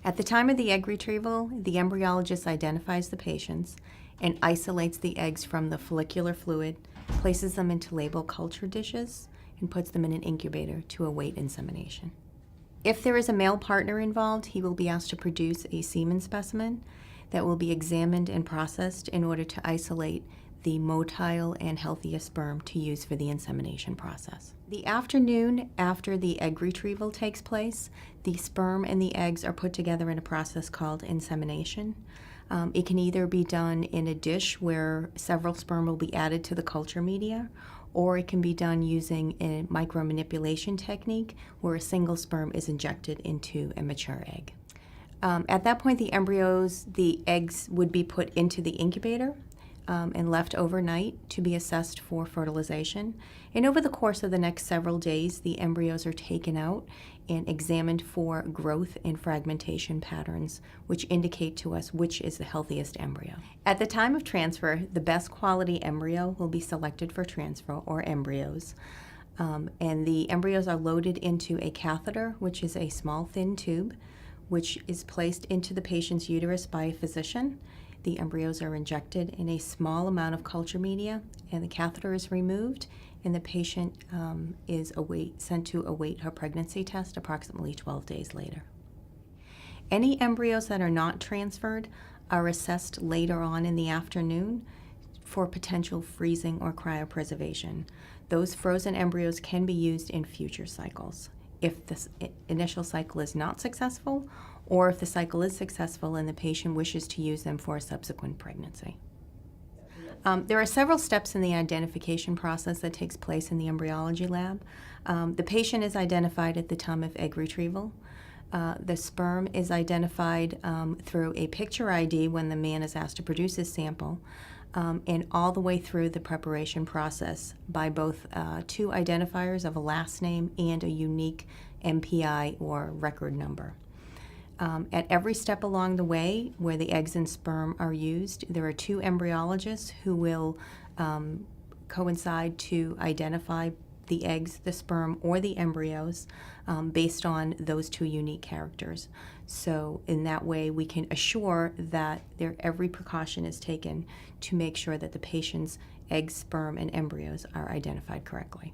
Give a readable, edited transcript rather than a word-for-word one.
At the time of the egg retrieval, the embryologist identifies the patients and isolates the eggs from the follicular fluid, places them into label culture dishes, and puts them in an incubator to await insemination. If there is a male partner involved, he will be asked to produce a semen specimen that will be examined and processed in order to isolate the motile and healthiest sperm to use for the insemination process. The afternoon after the egg retrieval takes place, the sperm and the eggs are put together in a process called insemination. It can either be done in a dish where several sperm will be added to the culture media, or it can be done using a micromanipulation technique where a single sperm is injected into a mature egg. At that point, the eggs would be put into the incubator and left overnight to be assessed for fertilization. And over the course of the next several days, the embryos are taken out and examined for growth and fragmentation patterns, which indicate to us which is the healthiest embryo. At the time of transfer, the best quality embryo will be selected for transfer, or embryos. And the embryos are loaded into a catheter, which is a small thin tube, which is placed into the patient's uterus by a physician. The embryos are injected in a small amount of culture media, and the catheter is removed, and the patient is sent to await her pregnancy test approximately 12 days later. Any embryos that are not transferred are assessed later on in the afternoon for potential freezing or cryopreservation. Those frozen embryos can be used in future cycles if the initial cycle is not successful, or if the cycle is successful and the patient wishes to use them for a subsequent pregnancy. There are several steps in the identification process that takes place in the embryology lab. The patient is identified at the time of egg retrieval. The sperm is identified through a picture ID when the man is asked to produce his sample, and all the way through the preparation process by both two identifiers of a last name and a unique MPI or record number. At every step along the way where the eggs and sperm are used, there are two embryologists who will coincide to identify the eggs, the sperm, or the embryos based on those two unique characters. So in that way, we can assure that every precaution is taken to make sure that the patient's eggs, sperm, and embryos are identified correctly.